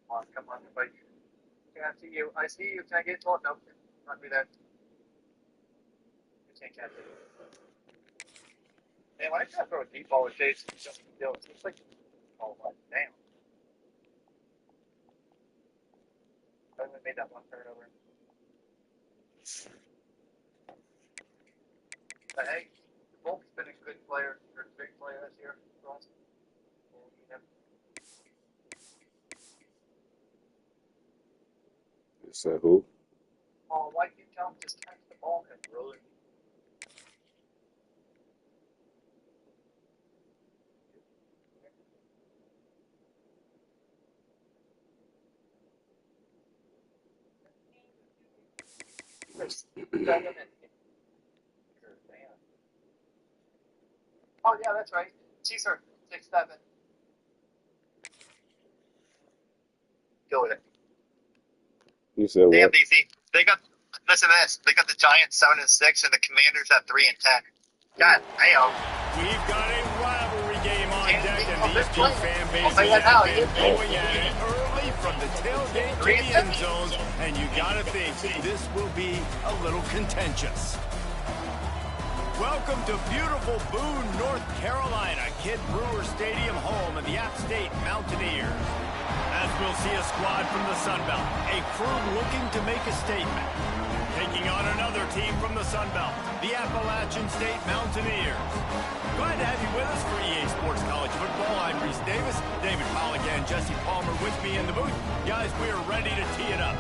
Come on, everybody. Can I see you? I see you. Can I get taught? No, not do that. You can't catch it. Man, when I try to throw a deep ball with Jason, it seems like, oh, damn. I haven't made that one turnover. But hey, Volk's been a good player, or a big player this year for us. You said who? Oh, why can't you tell him just catch the ball and throw it? Oh, yeah, that's right. Caesar, 6'7". Go with it. You said Damn, what? DC. Listen to this. They got the Giants 7-6 and the Commanders at 3-10. God damn. We've got a rivalry game on deck, and these two fan bases have have been going at it early from the tailgate to the end zones, and you gotta think this will be a little contentious. Welcome to beautiful Boone, North Carolina, Kid Brewer Stadium, home of the App State Mountaineers. As we'll see a squad from the Sun Belt, a crew looking to make a statement. Taking on another team from the Sun Belt, the Appalachian State Mountaineers. Glad to have you with us for EA Sports College Football. I'm Reese Davis, David Pollack and Jesse Palmer with me in the booth. Guys, we are ready to tee it up.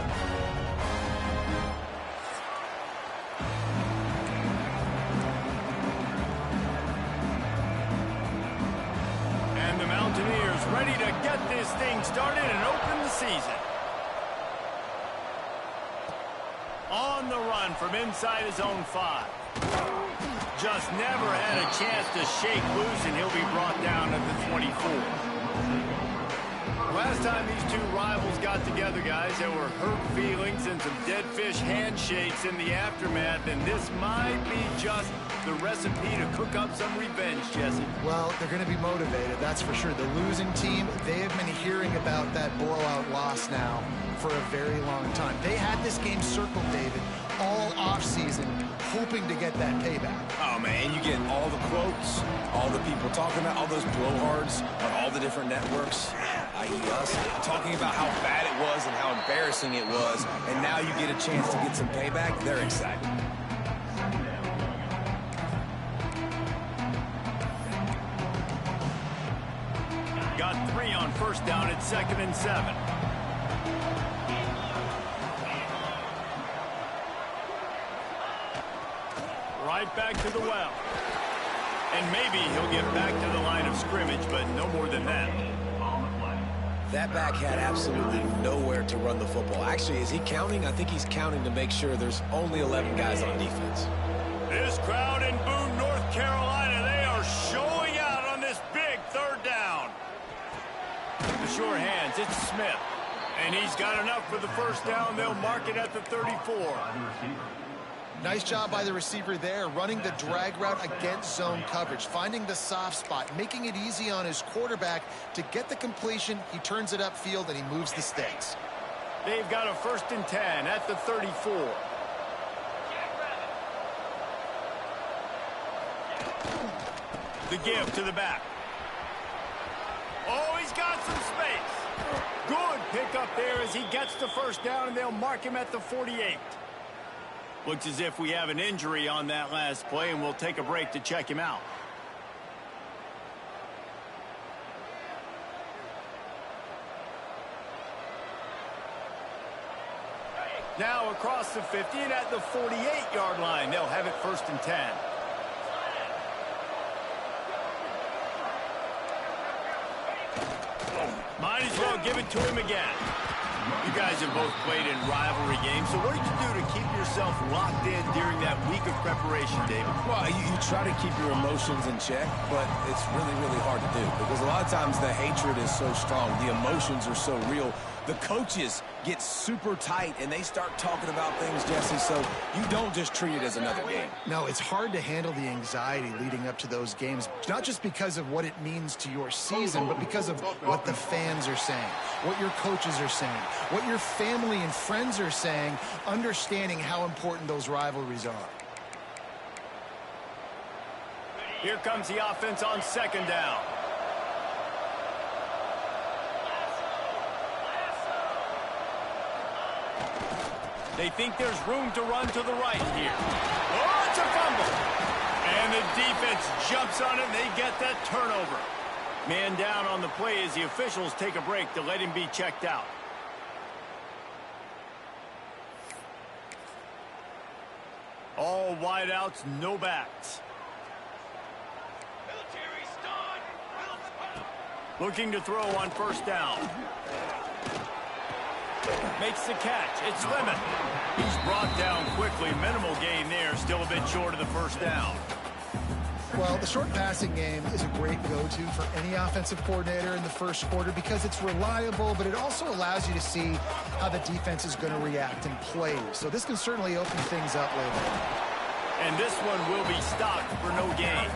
And the Mountaineers ready to get this thing started and open the season. On the run from inside his own 5. Just never had a chance to shake loose, and he'll be brought down at the 24. Last time these two rivals got together, guys, there were hurt feelings and some dead fish handshakes in the aftermath, and this might be just the recipe to cook up some revenge, Jesse. Well, they're going to be motivated, that's for sure. The losing team, they have been hearing about that blowout loss now for a very long time. They had this game circled, David, all offseason, hoping to get that payback. Oh, man, you get all the quotes, all the people talking about all those blowhards on all the different networks, i.e. us, talking about how bad it was and how embarrassing it was, and now you get a chance to get some payback. They're excited. Got 3 on first down at 2nd and 7. Right back to the well. And maybe he'll get back to the line of scrimmage, but no more than that. That back had absolutely nowhere to run the football. Actually, is he counting? I think he's counting to make sure there's only 11 guys on defense. This crowd in Boone, North Carolina, they are showing out on this big 3rd down. The sure hands, it's Smith. And he's got enough for the first down. They'll mark it at the 34. Nice job by the receiver there, running the drag route against zone coverage, finding the soft spot, making it easy on his quarterback to get the completion. He turns it upfield and he moves the sticks. They've got a 1st and 10 at the 34. The give to the back. Oh, he's got some space. Good pickup there as he gets the first down, and they'll mark him at the 48. Looks as if we have an injury on that last play, and we'll take a break to check him out. Now across the 50 and at the 48-yard line, they'll have it 1st and 10. Might as well give it to him again. You guys have both played in rivalry games, so what did you do to keep yourself locked in during that week of preparation, David? Well, you try to keep your emotions in check, but it's really, really hard to do because a lot of times the hatred is so strong, the emotions are so real. the coaches get super tight and they start talking about things, Jesse, so you don't just treat it as another game. No, it's hard to handle the anxiety leading up to those games, not just because of what it means to your season, but because of what the fans are saying, what your coaches are saying, what your family and friends are saying, understanding how important those rivalries are. Here comes the offense on second down. They think there's room to run to the right here. Oh, it's a fumble. And the defense jumps on it, and they get that turnover. Man down on the play as the officials take a break to let him be checked out. All wideouts, no backs. Looking to throw on first down. Makes the catch. It's Lemon. He's brought down quickly. Minimal gain there. Still a bit short of the first down. Well, the short passing game is a great go-to for any offensive coordinator in the first quarter because it's reliable, but it also allows you to see how the defense is going to react and play. So this can certainly open things up later. And this one will be stopped for no gain.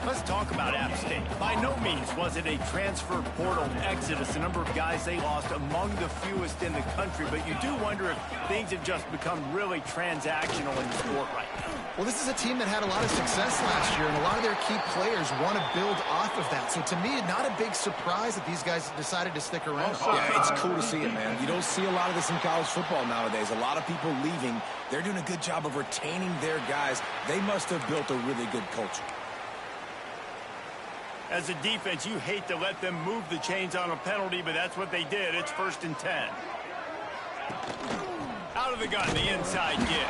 Let's talk about App State. By no means was it a transfer portal exodus, the number of guys they lost among the fewest in the country, but you do wonder if things have just become really transactional in the sport right now. Well, this is a team that had a lot of success last year, and a lot of their key players want to build off of that. So to me, not a big surprise that these guys decided to stick around. Yeah, it's cool to see it, man. You don't see a lot of this in college football nowadays. A lot of people leaving. They're doing a good job of retaining their guys. They must have built a really good culture. As a defense, you hate to let them move the chains on a penalty, but that's what they did. It's 1st and 10. Out of the gun, the inside give.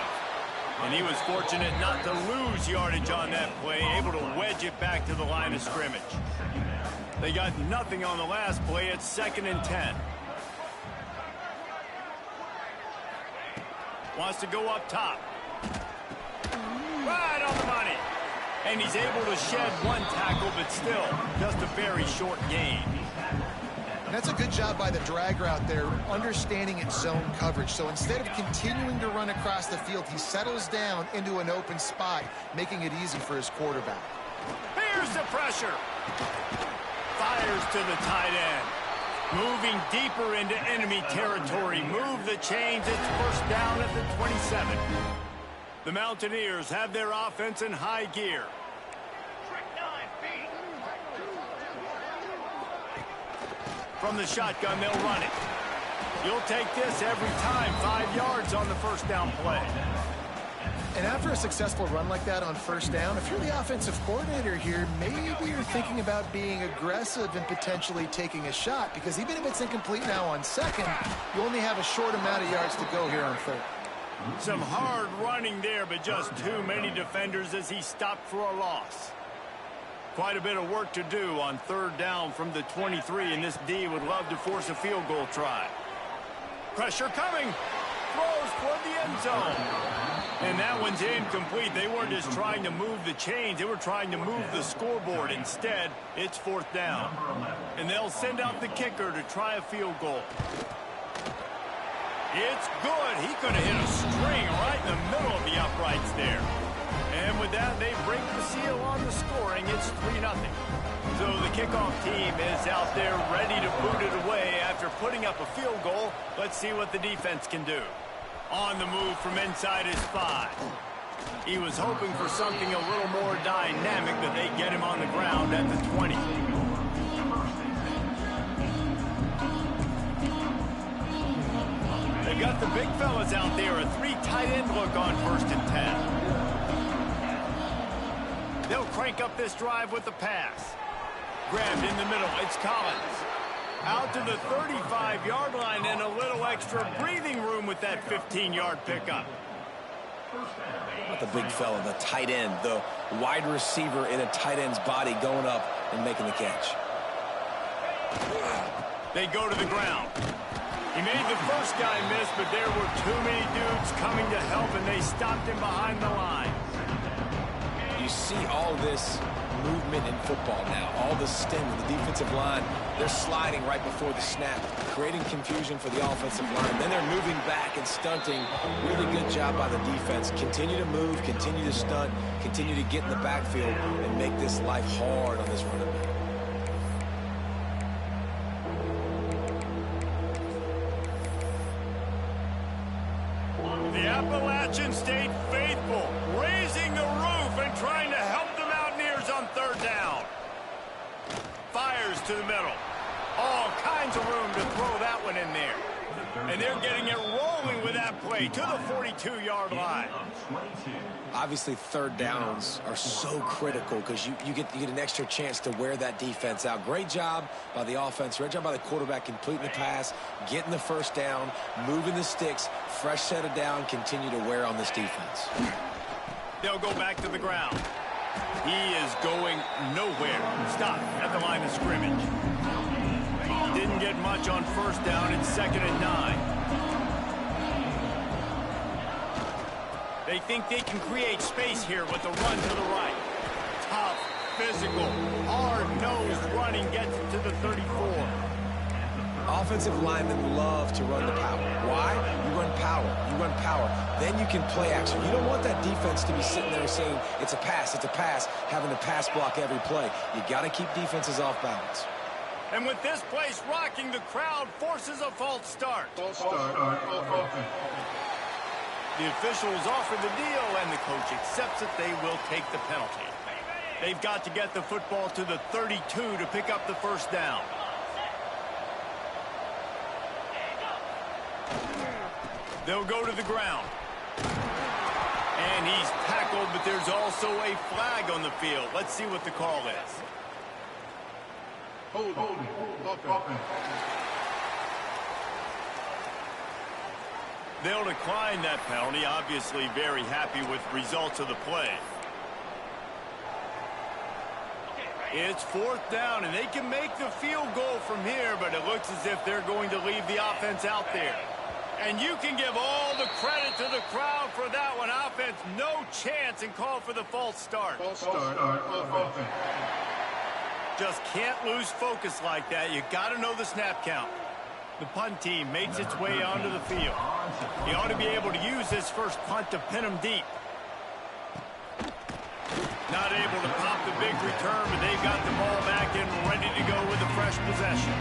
And he was fortunate not to lose yardage on that play, able to wedge it back to the line of scrimmage. They got nothing on the last play. It's 2nd and 10. Wants to go up top. Right on the money. And he's able to shed one tackle, but still just a very short gain. And that's a good job by the drag route there, understanding its zone coverage. So instead of continuing to run across the field, he settles down into an open spot, making it easy for his quarterback. Here's the pressure. Fires to the tight end. Moving deeper into enemy territory. Move the chains. It's 1st down at the 27. The Mountaineers have their offense in high gear. From the shotgun, they'll run it. You'll take this every time. 5 yards on the 1st down play. And after a successful run like that on 1st down, if you're the offensive coordinator here, maybe you're thinking about being aggressive and potentially taking a shot, because even if it's incomplete now on 2nd, you only have a short amount of yards to go here on 3rd. Some hard running there, but just too many defenders as he stopped for a loss. Quite a bit of work to do on 3rd down from the 23, and this D would love to force a field goal try. Pressure coming. Throws toward the end zone. And that one's incomplete. They weren't just trying to move the chains. They were trying to move the scoreboard. Instead, it's 4th down. And they'll send out the kicker to try a field goal. It's good. He could have hit a string right in the middle of the uprights there. And with that, they break the seal on the scoring. It's 3-0. So the kickoff team is out there ready to boot it away after putting up a field goal. Let's see what the defense can do. On the move from inside his 5. He was hoping for something a little more dynamic, but they get him on the ground at the 20. They've got the big fellas out there, a 3 tight end look on 1st and 10. They'll crank up this drive with the pass. Grabbed in the middle, it's Collins. Out to the 35-yard line and a little extra breathing room with that 15-yard pickup. Not the big fella, the tight end, the wide receiver in a tight end's body going up and making the catch. They go to the ground. He made the first guy miss, but there were too many dudes coming to help, and they stopped him behind the line. You see all this movement in football now. All the sting, the defensive line, they're sliding right before the snap, creating confusion for the offensive line. Then they're moving back and stunting. Really good job by the defense. Continue to move, continue to stunt, continue to get in the backfield and make this life hard on this running back. The Appalachian stayed faithful, raising the roof and trying to help the Mountaineers on third down. Fires to the middle. All kinds of room to throw that one in there. And they're getting it rolling with that play to the 42-yard line. Obviously, third downs are so critical because you get an extra chance to wear that defense out. Great job by the offense. Great job by the quarterback completing the pass, getting the first down, moving the sticks, fresh set of down, continue to wear on this defense. They'll go back to the ground. He is going nowhere. Stop at the line of scrimmage. Didn't get much on first down. It's 2nd and 9. They think they can create space here with the run to the right. Tough, physical, hard-nosed running gets it to the 34. Offensive linemen love to run the power. Why? You run power. You run power. Then you can play action. You don't want that defense to be sitting there saying, it's a pass, having to pass block every play. You got to keep defenses off balance. And with this place rocking, the crowd forces a false start. False start. The officials offer the deal, and the coach accepts it. They will take the penalty. They've got to get the football to the 32 to pick up the first down. They'll go to the ground. And he's tackled, but there's also a flag on the field. Let's see what the call is. Hold on. They'll decline that penalty, obviously very happy with results of the play. It's 4th down, and they can make the field goal from here, but it looks as if they're going to leave the offense out there. And you can give all the credit to the crowd for that one. Offense, no chance, and call for the false start. False start. Just can't lose focus like that. You got to know the snap count. The punt team makes its way onto the field. He ought to be able to use this first punt to pin him deep. Not able to pop the big return, but they've got the ball back and ready to go with a fresh possession.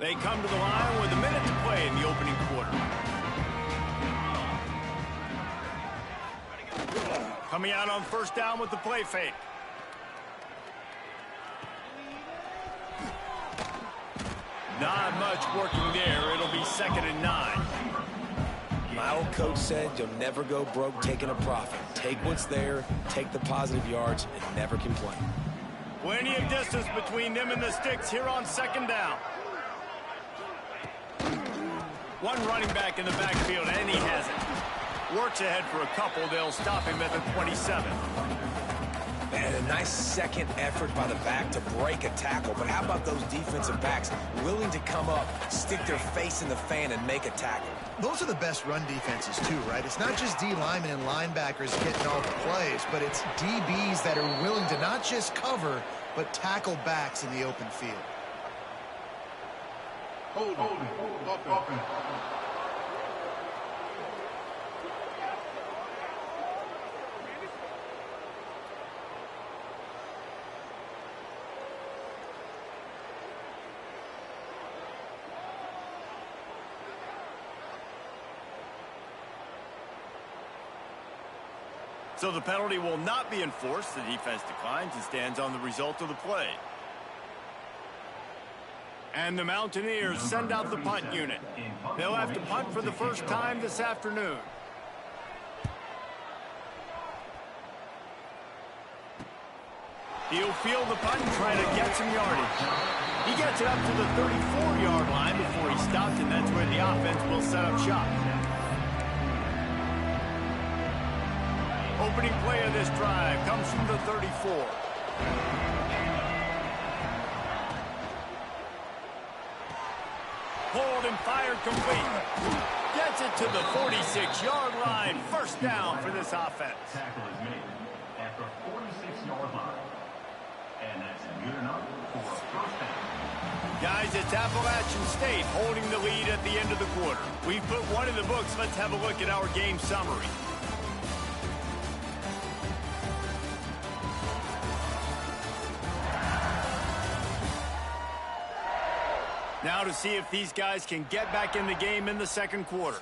They come to the line with a minute to play in the opening quarter. Coming out on first down with the play fake. Not much working there. It'll be 2nd and 9. My old coach said you'll never go broke taking a profit. Take what's there, take the positive yards, and never complain. Plenty of distance between them and the sticks here on 2nd down. One running back in the backfield, and he has it. Works ahead for a couple. They'll stop him at the 27. And a nice second effort by the back to break a tackle. But how about those defensive backs willing to come up, stick their face in the fan, and make a tackle? Those are the best run defenses, too, right? It's not just D linemen and linebackers getting all the plays, but it's DBs that are willing to not just cover, but tackle backs in the open field. Hold on. So the penalty will not be enforced. The defense declines and stands on the result of the play. And the Mountaineers send out the punt unit. They'll have to punt for the first time this afternoon. He'll field the punt and try to get some yardage. He gets it up to the 34-yard line before he stopped, and that's where the offense will set up shop. Opening play of this drive comes from the 34. Pulled and fired complete. Gets it to the 46-yard line. First down for this offense. Tackle is made at the 46-yard line. And that's good enough for a first down. Guys, it's Appalachian State holding the lead at the end of the quarter. We've put one in the books. Let's have a look at our game summary. Now to see if these guys can get back in the game in the second quarter.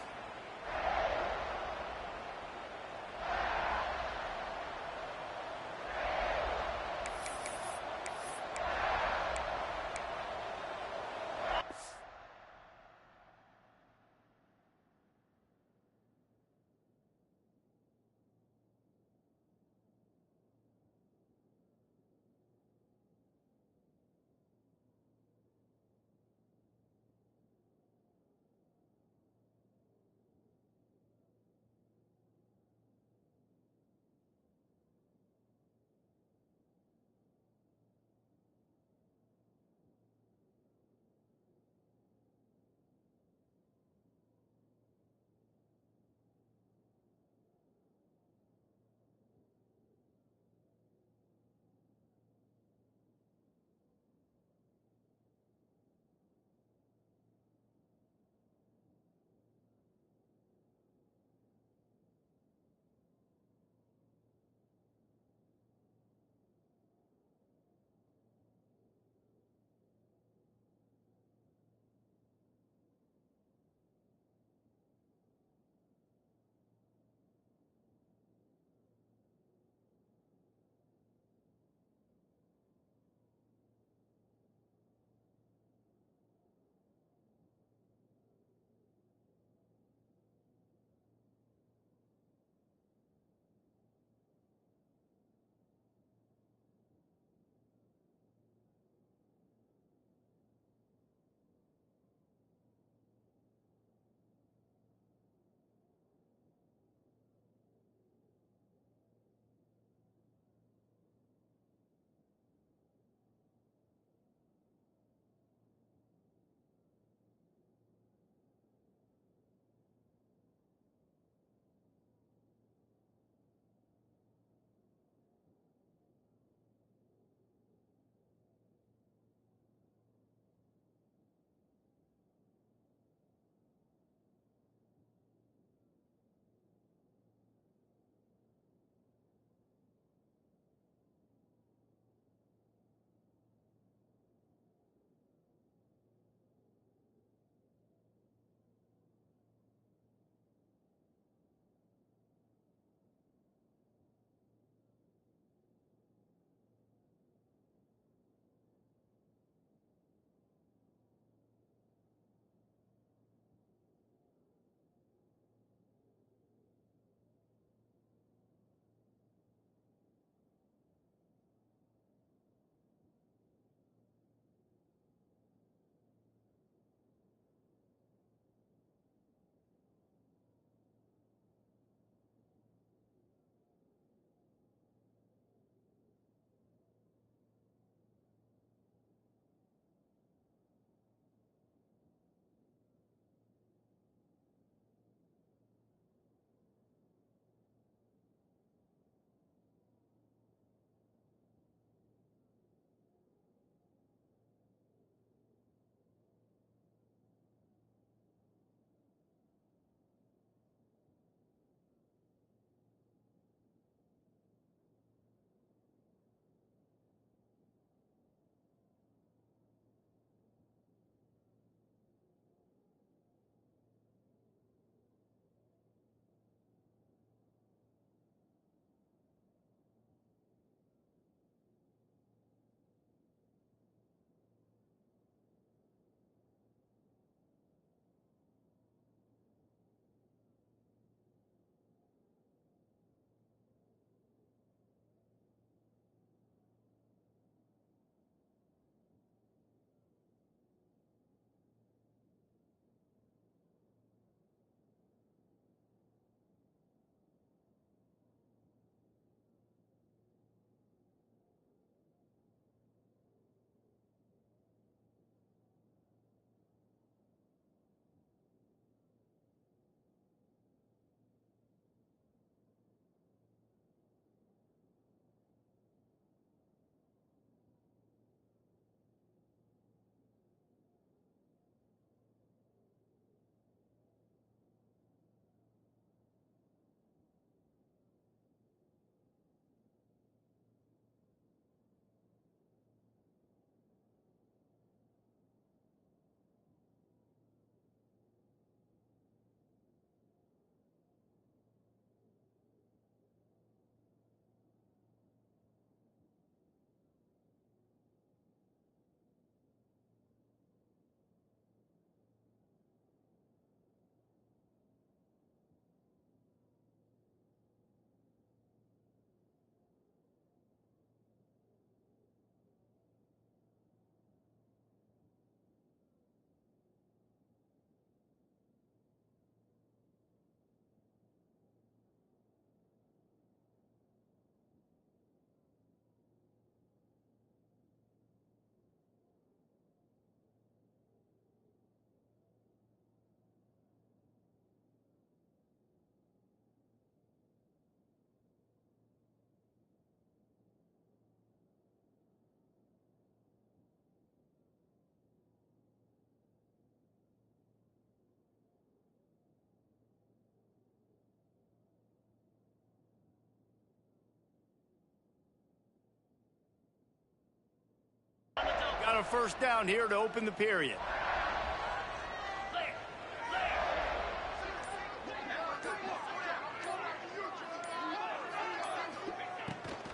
got a first down here to open the period.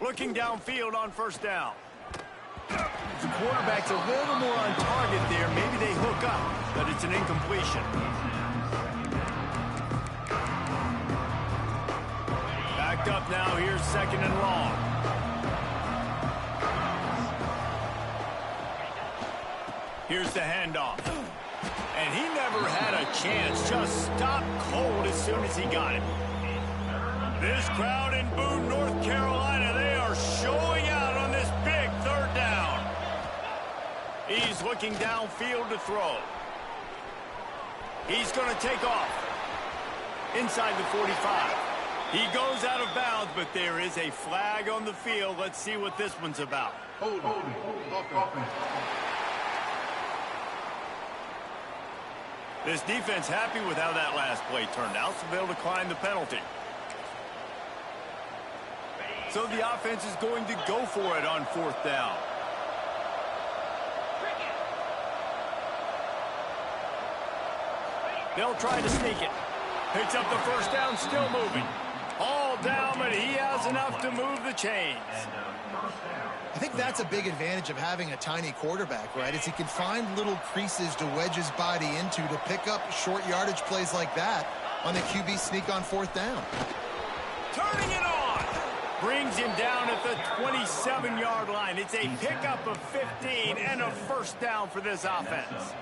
Looking downfield on first down. The quarterback's a little more on target there. Maybe they hook up, but it's an incompletion. Backed up now. Here's second and long. Here's the handoff. And he never had a chance. Just stopped cold as soon as he got it. This crowd in Boone, North Carolina, they are showing out on this big third down. He's looking downfield to throw. He's going to take off. Inside the 45. He goes out of bounds, but there is a flag on the field. Let's see what this one's about. Hold. This defense happy with how that last play turned out, so they'll decline the penalty. So the offense is going to go for it on fourth down. They'll try to sneak it. Picks up the first down, still moving. All down, but he has enough to move the chains. I think that's a big advantage of having a tiny quarterback, right? Is he can find little creases to wedge his body into to pick up short yardage plays like that on the QB sneak on fourth down. Turning it on. Brings him down at the 27-yard line. It's a pickup of 15 and a first down for this offense.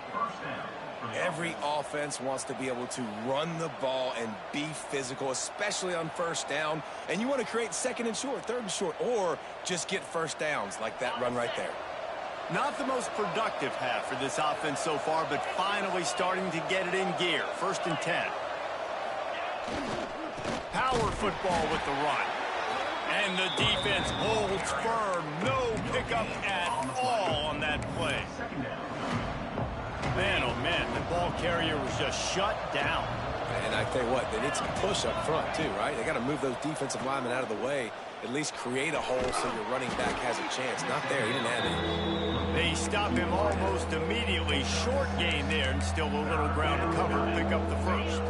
Every offense wants to be able to run the ball and be physical, especially on first down. And you want to create second and short, third and short, or just get first downs like that run right there. Not the most productive half for this offense so far, but finally starting to get it in gear. First and 10. Power football with the run. And the defense holds firm. No pickup at all on that play. Man, oh man, the ball carrier was just shut down. And I tell you what, they need some push up front too, right? They got to move those defensive linemen out of the way, at least create a hole so your running back has a chance. Not there, he didn't have any. They stop him almost immediately. Short gain there, and still a little ground to cover to pick up the first.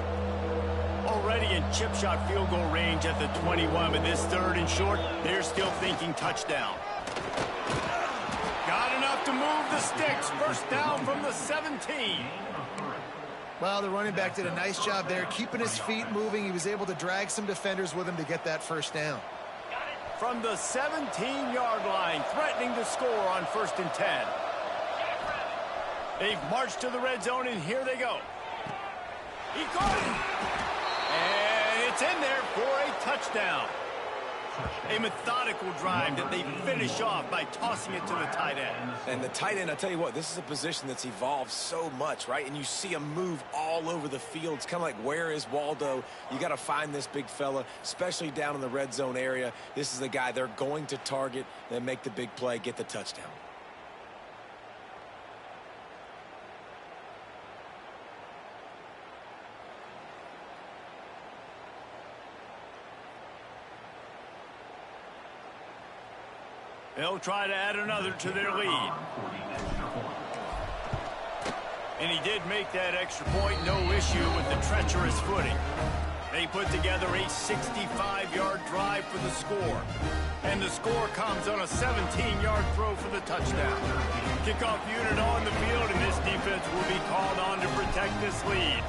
Already in chip shot field goal range at the 21, but this third and short, they're still thinking touchdown. Got enough to move the sticks. First down from the 17. Well, the running back did a nice job there, keeping his feet moving. He was able to drag some defenders with him to get that first down. From the 17-yard line, threatening to score on first and 10. They've marched to the red zone, and here they go. He caught it. And it's in there for a touchdown. A methodical drive that they finish off by tossing it to the tight end. And the tight end, I tell you what, this is a position that's evolved so much, right? And you see him move all over the field. It's kind of like, where is Waldo? You got to find this big fella, especially down in the red zone area. This is the guy they're going to target, then make the big play, get the touchdown. They'll try to add another to their lead. And he did make that extra point, no issue with the treacherous footing. They put together a 65-yard drive for the score. And the score comes on a 17-yard throw for the touchdown. Kickoff unit on the field, and this defense will be called on to protect this lead.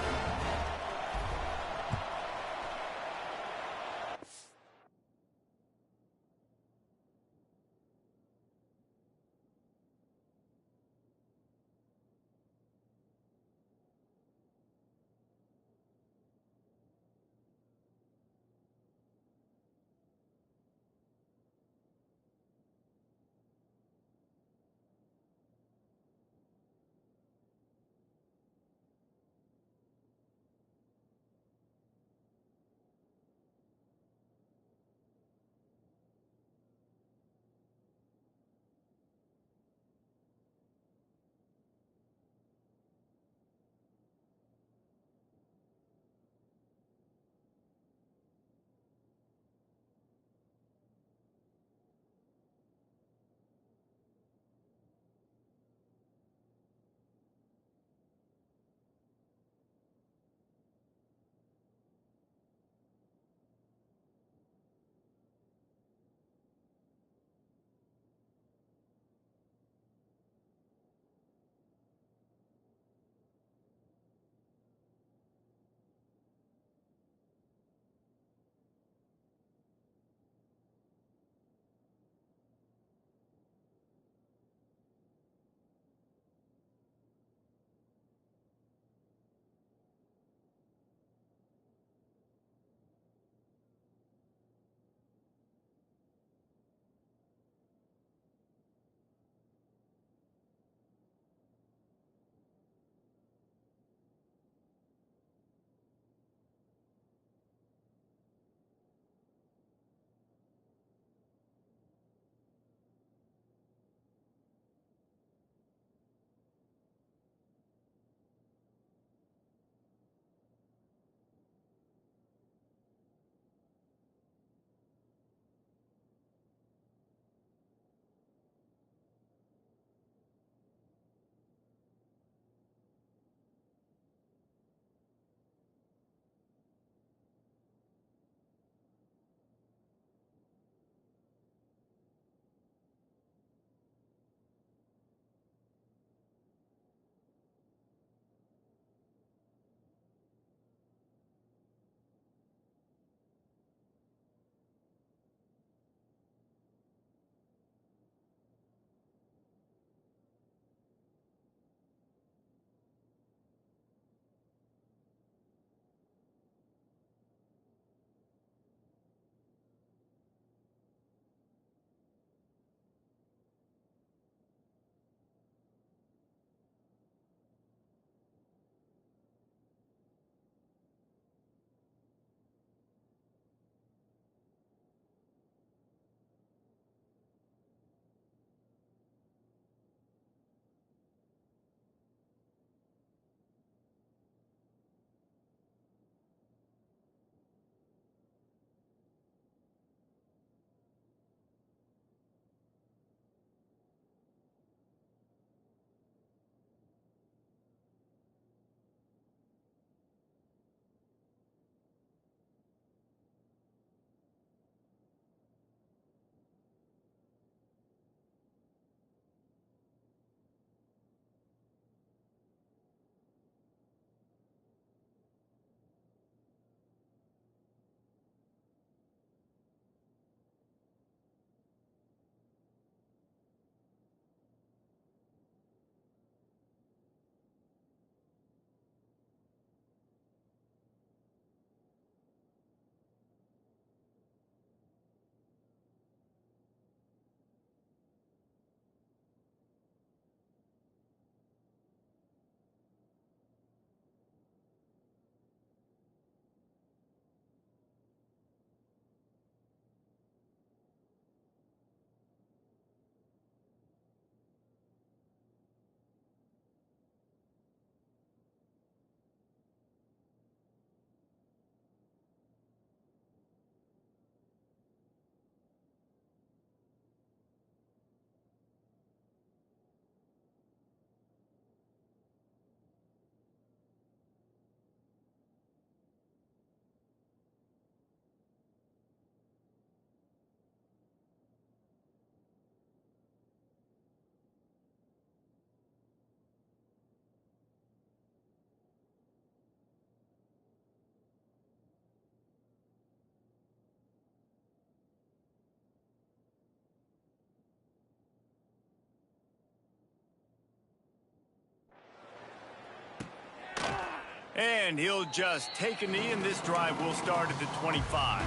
And he'll just take a knee, and this drive will start at the 25.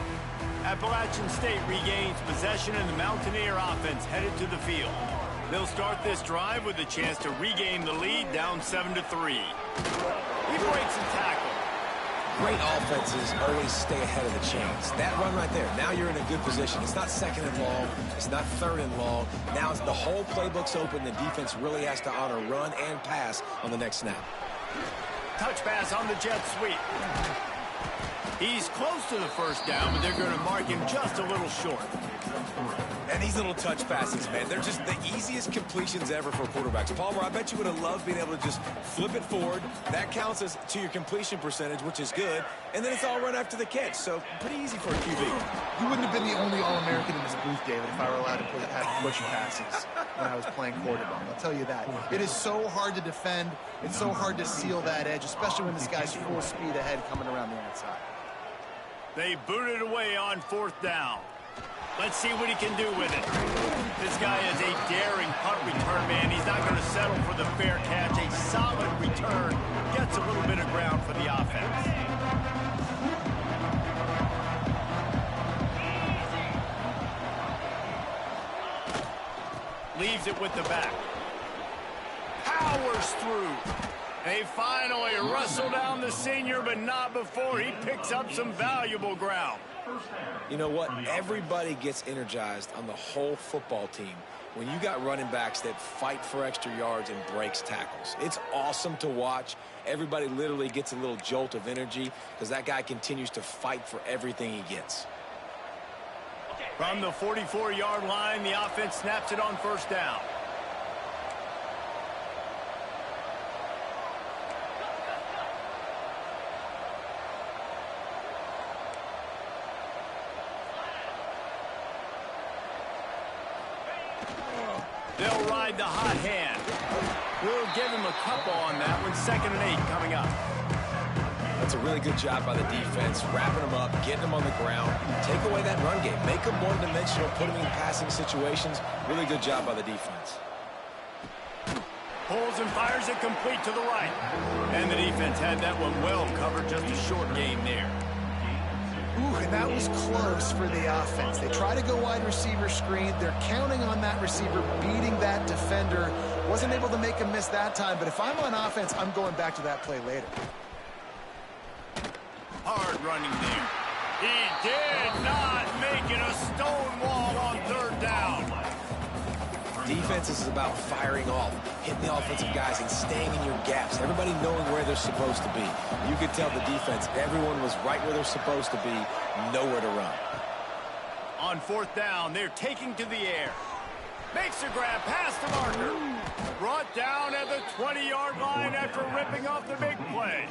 Appalachian State regains possession, and the Mountaineer offense headed to the field. They'll start this drive with a chance to regain the lead, down 7-3. He breaks a tackle. Great offenses always stay ahead of the chains. That run right there, now you're in a good position. It's not second and long. It's not third and long. Now it's the whole playbook's open. The defense really has to honor run and pass on the next snap. Touch pass on the jet sweep. He's close to the first down, but they're going to mark him just a little short. And these little touch passes, man, they're just the easiest completions ever for quarterbacks. Palmer, I bet you would have loved being able to just flip it forward. That counts as to your completion percentage, which is good. And then it's all run after the catch, so pretty easy for a QB. You wouldn't have been the only All-American in this booth, David, if I were allowed to have push passes when I was playing quarterback. I'll tell you that. It is so hard to defend. It's so hard to seal that edge, especially when this guy's full speed ahead coming around the outside. They booted away on 4th down. Let's see what he can do with it. This guy is a daring punt return man. He's not going to settle for the fair catch. A solid return. Gets a little bit of ground for the offense. Leaves it with the back. Powers through. They finally wrestle down the senior, but not before he picks up some valuable ground. You know what? Everybody gets energized on the whole football team when you got running backs that fight for extra yards and breaks tackles. It's awesome to watch. Everybody literally gets a little jolt of energy because that guy continues to fight for everything he gets. From the 44-yard line, the offense snaps it on 1st down. They'll ride the hot hand. We'll give him a couple on that one. 2nd and 8 coming up. That's a really good job by the defense, wrapping them up, getting them on the ground. Take away that run game. Make them one-dimensional, put them in passing situations. Really good job by the defense. Pulls and fires it complete to the right. And the defense had that one well covered. Just a short game there. Ooh, and that was close for the offense. They try to go wide receiver screen. They're counting on that receiver beating that defender. Wasn't able to make him miss that time, but if I'm on offense, I'm going back to that play later. Hard running there. He did not make it a stone wall on 3rd down. Defense is about firing off, hitting the offensive guys and staying in your gaps. Everybody knowing where they're supposed to be. You could tell the defense, everyone was right where they're supposed to be, nowhere to run. On 4th down, they're taking to the air. Makes a grab past the marker. Brought down at the 20-yard line after ripping off the big play.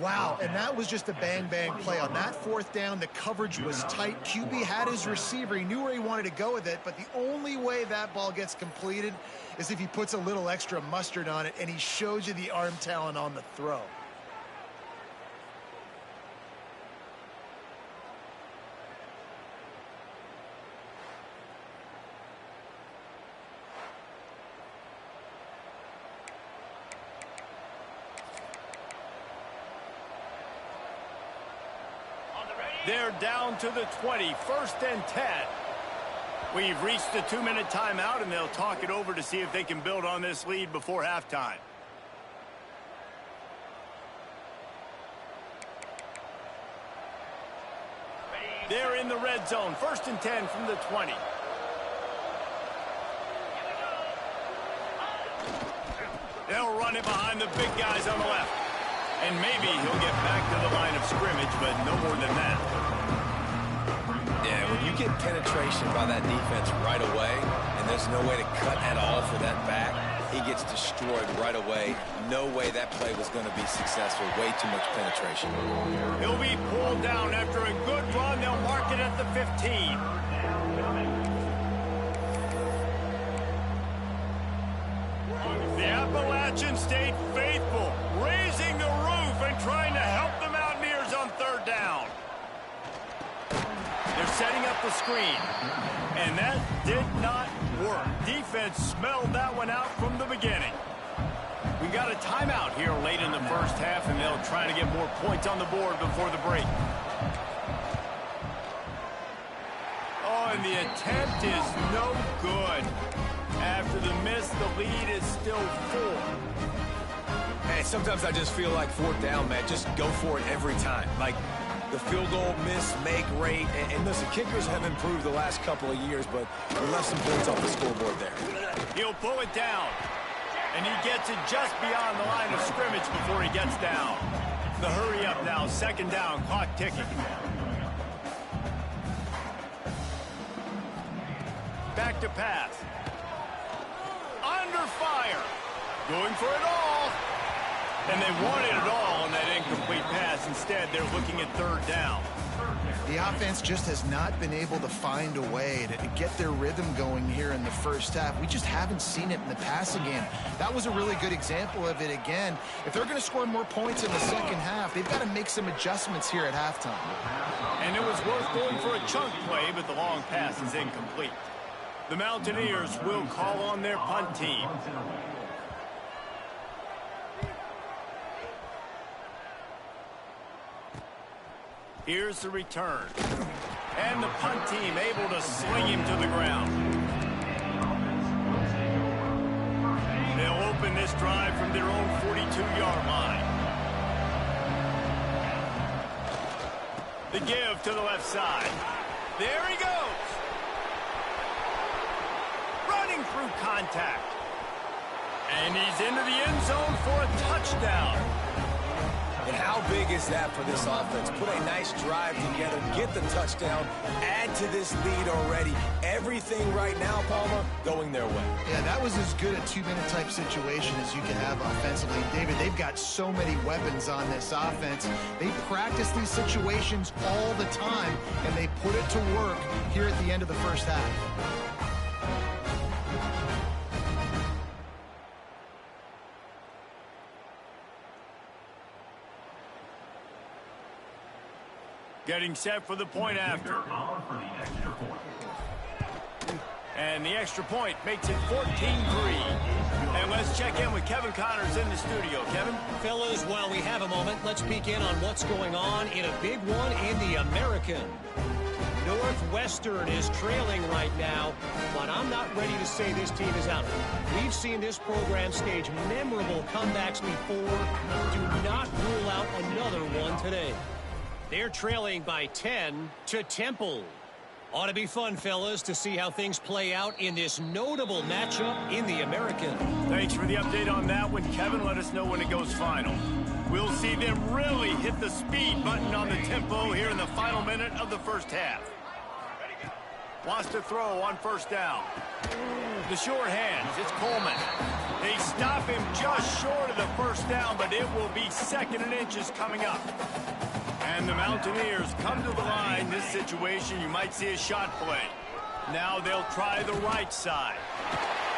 Wow, and that was just a bang-bang play. On that 4th down, the coverage was tight. QB had his receiver. He knew where he wanted to go with it, but the only way that ball gets completed is if he puts a little extra mustard on it, and he shows you the arm talent on the throw. They're down to the 20, 1st and 10. We've reached the 2-minute timeout, and they'll talk it over to see if they can build on this lead before halftime. They're in the red zone, 1st and 10 from the 20. They'll run it behind the big guys on the left. And maybe he'll get back to the line of scrimmage, but no more than that. Yeah, when you get penetration by that defense right away, and there's no way to cut at all for that back, he gets destroyed right away. No way that play was going to be successful. Way too much penetration. He'll be pulled down after a good run. They'll mark it at the 15. The Appalachian State faithful raising the roof and trying to help the Mountaineers on 3rd down. They're setting up the screen, and that did not work. Defense smelled that one out from the beginning. We got a timeout here late in the first half, and they'll try to get more points on the board before the break. Oh, and the attempt is no good. After the miss, the lead is still 4. And sometimes I just feel like 4th down, man. Just go for it every time. Like the field goal miss, make rate. And listen, kickers have improved the last couple of years, but we left some points off the scoreboard there. He'll pull it down. And he gets it just beyond the line of scrimmage before he gets down. The hurry up now, 2nd down, clock ticking. Back to pass. Under fire. Going for it all. And they wanted it all on that incomplete pass. Instead, they're looking at 3rd down. The offense just has not been able to find a way to get their rhythm going here in the first half. We just haven't seen it in the passing game. That was a really good example of it again. If they're going to score more points in the second half, they've got to make some adjustments here at halftime. And it was worth going for a chunk play, but the long pass is incomplete. The Mountaineers will call on their punt team. Here's the return. And the punt team able to swing him to the ground. They'll open this drive from their own 42-yard line. The give to the left side. There he goes. Running through contact. And he's into the end zone for a touchdown. And how big is that for this offense? Put a nice drive together, get the touchdown, add to this lead already. Everything right now, Palmer, going their way. Yeah, that was as good a 2-minute type situation as you can have offensively. David, they've got so many weapons on this offense. They practice these situations all the time, and they put it to work here at the end of the first half. Getting set for the point after. And the extra point makes it 14-3. And let's check in with Kevin Connors in the studio. Kevin? Fellas, while we have a moment, let's peek in on what's going on in a big one in the American. Northwestern is trailing right now, but I'm not ready to say this team is out. We've seen this program stage memorable comebacks before. Do not rule out another one today. They're trailing by 10 to Temple. Ought to be fun, fellas, to see how things play out in this notable matchup in the American. Thanks for the update on that one, Kevin. Let us know when it goes final. We'll see them really hit the speed button on the tempo here in the final minute of the first half. Wants to throw on 1st down. The short hands, it's Coleman. They stop him just short of the 1st down, but it will be 2nd and inches coming up. And the Mountaineers come to the line. This situation, you might see a shot play. Now they'll try the right side.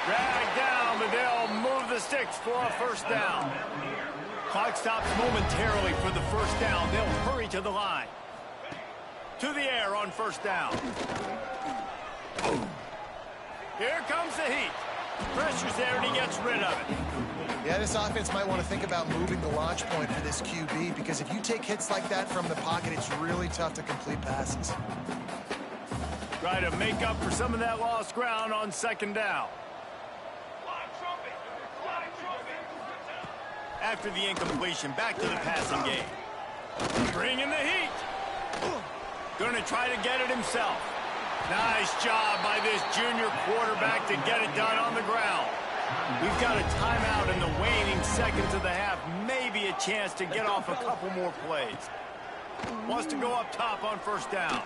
Drag down, but they'll move the sticks for a 1st down. Clock stops momentarily for the 1st down. They'll hurry to the line. To the air on 1st down. Here comes the heat. Pressure's there, and he gets rid of it. Yeah, this offense might want to think about moving the launch point for this QB, because if you take hits like that from the pocket, it's really tough to complete passes. Try to make up for some of that lost ground on 2nd down. After the incompletion, back to the passing game. Bringing the heat. Going to try to get it himself. Nice job by this junior quarterback to get it done on the ground. We've got a timeout in the waning seconds of the half. Maybe a chance to get off a couple more plays. Wants to go up top on 1st down.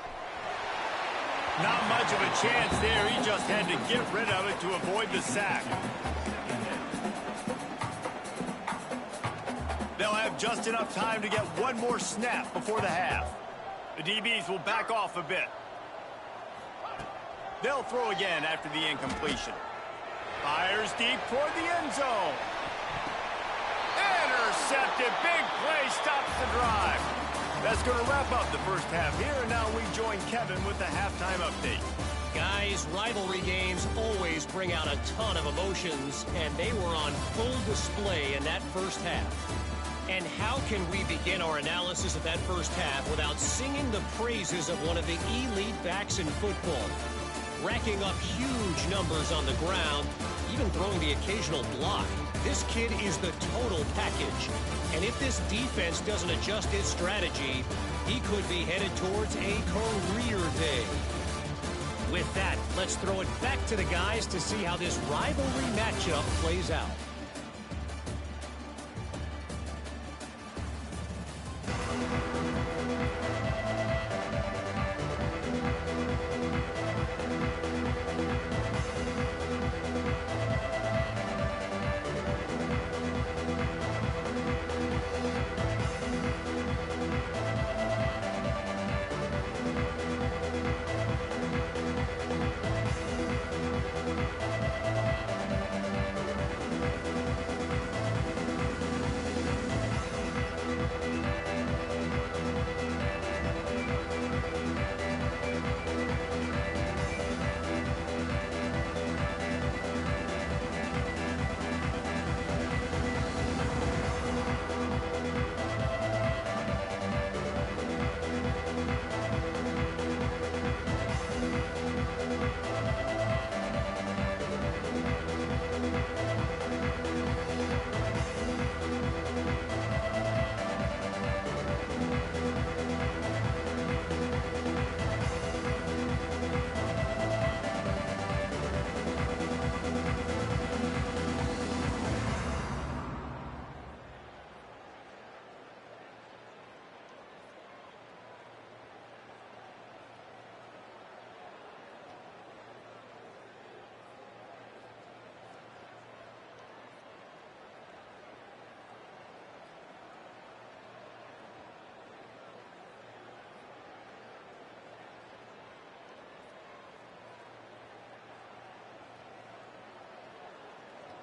Not much of a chance there. He just had to get rid of it to avoid the sack. They'll have just enough time to get one more snap before the half. The DBs will back off a bit. They'll throw again after the incompletion. Fires deep toward the end zone. Intercepted. Big play stops the drive. That's going to wrap up the first half here. And now we join Kevin with the halftime update. Guys, rivalry games always bring out a ton of emotions, and they were on full display in that first half. And how can we begin our analysis of that first half without singing the praises of one of the elite backs in football? Racking up huge numbers on the ground, even throwing the occasional block. This kid is the total package. And if this defense doesn't adjust its strategy, he could be headed towards a career day. With that, let's throw it back to the guys to see how this rivalry matchup plays out.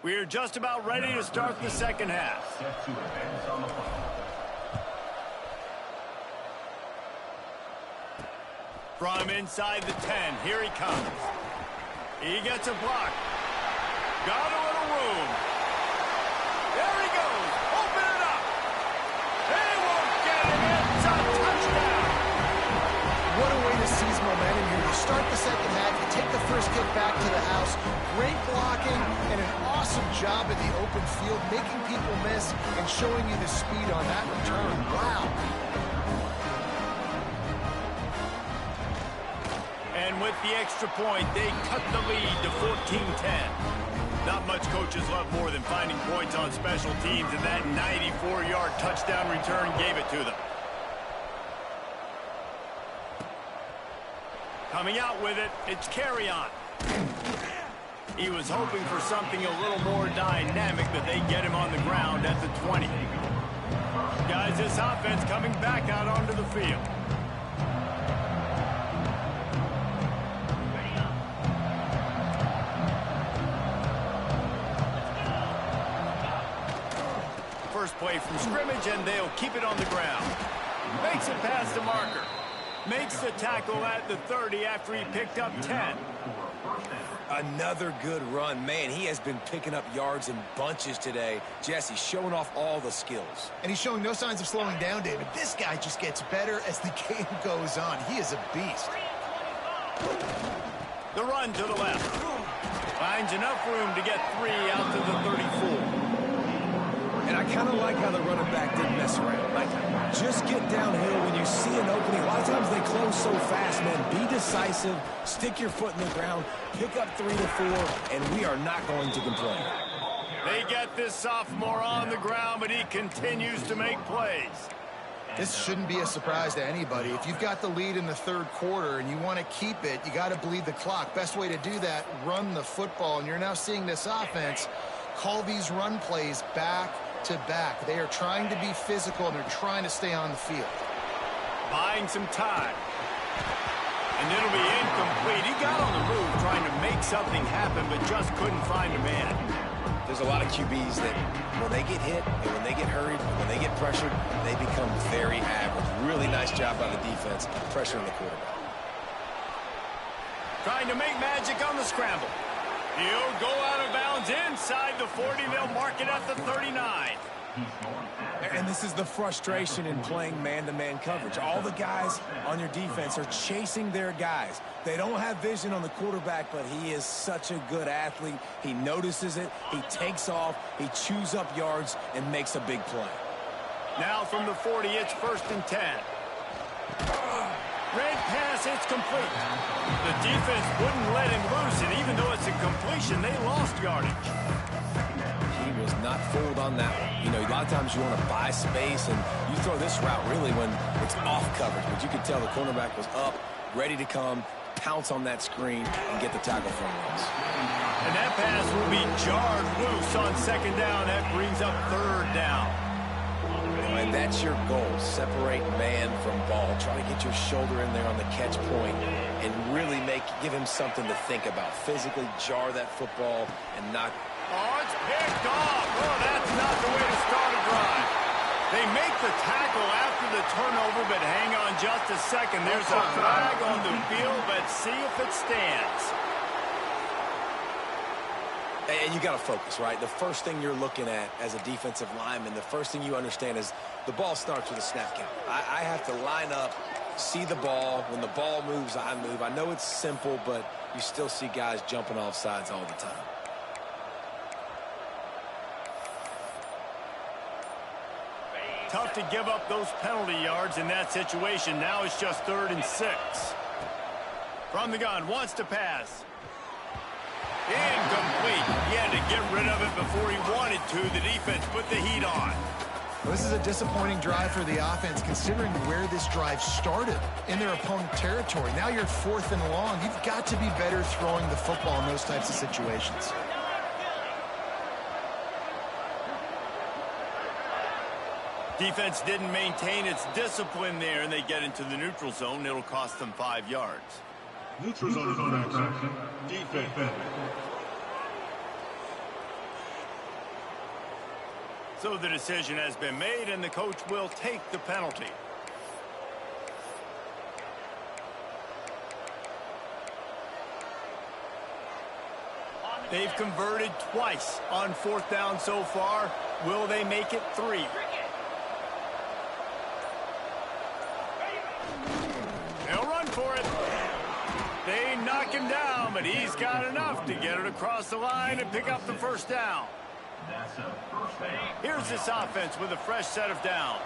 We are just about ready to start the second half. Set to advance on the play. From inside the 10, here he comes. He gets a block. Got a little room. There he goes. Open it up. They won't get it. It's a touchdown. What a way to seize momentum here. You start the second half, you take the first kick back to the house. Great blocking and an awesome job in the open field, making people miss and showing you the speed on that return. Wow. And with the extra point, they cut the lead to 14-10. Not much coaches love more than finding points on special teams, and that 94-yard touchdown return gave it to them. Coming out with it, it's carry on. He was hoping for something a little more dynamic, but they get him on the ground at the 20. Guys, this offense coming back out onto the field. First play from scrimmage, and they'll keep it on the ground. Makes it past the marker. Makes the tackle at the 30 after he picked up 10. Another good run. Man, he has been picking up yards in bunches today. Jesse showing off all the skills. And he's showing no signs of slowing down, David. This guy just gets better as the game goes on. He is a beast. The run to the left. Finds enough room to get 3 out to the 34. And I kind of like how the running back didn't mess around. Like, just get downhill when you see an opening. A lot of times they close so fast, man. Be decisive, stick your foot in the ground, pick up 3 to 4, and we are not going to complain. They get this sophomore on the ground, but he continues to make plays. This shouldn't be a surprise to anybody. If you've got the lead in the third quarter and you want to keep it, you got to bleed the clock. Best way to do that, run the football. And you're now seeing this offense call these run plays back to back. They are trying to be physical, and they're trying to stay on the field. Buying some time. And it'll be incomplete. He got on the move trying to make something happen, but just couldn't find a man. There's a lot of QBs that when they get hit and when they get hurried, when they get pressured, they become very average. Really nice job by the defense pressuring the quarterback. Trying to make magic on the scramble. He'll go out of bounds inside the 40. They'll mark it at the 39. And this is the frustration in playing man-to-man coverage. All the guys on your defense are chasing their guys. They don't have vision on the quarterback, but he is such a good athlete. He notices it, he takes off, he chews up yards, and makes a big play. Now from the 40, it's 1st and 10. Red pass, it's complete. The defense wouldn't let him loose, and even though it's a completion, they lost yardage. He was not fooled on that one. You know, a lot of times you want to buy space, and you throw this route really when it's off coverage. But you could tell the cornerback was up, ready to come, pounce on that screen, and get the tackle from once. And that pass will be jarred loose on 2nd down. That brings up 3rd down. And that's your goal. Separate man from ball. Try to get your shoulder in there on the catch point and really give him something to think about. Physically jar that football and knock. Oh, it's picked off. Oh, that's not the way to start a drive. They make the tackle after the turnover, but hang on just a second. There's a flag on the field. Let's see if it stands. And you got to focus, right? The first thing you're looking at as a defensive lineman, the first thing you understand is the ball starts with a snap count. I have to line up, see the ball. When the ball moves, I move. I know it's simple, but you still see guys jumping off sides all the time. Tough to give up those penalty yards in that situation. Now it's just 3rd and 6. From the gun, wants to pass. Incomplete. He had to get rid of it before he wanted to. The defense put the heat on. Well, this is a disappointing drive for the offense, considering where this drive started, in their opponent territory. Now you're 4th and long. You've got to be better throwing the football in those types of situations. Defense didn't maintain its discipline there, and they get into the neutral zone. It'll cost them 5 yards. Neutral zone action. Defense. So the decision has been made, and the coach will take the penalty. They've converted twice on 4th down so far. Will they make it 3? They'll run for it. They knock him down, but he's got enough to get it across the line and pick up the 1st down. Here's this offense with a fresh set of downs.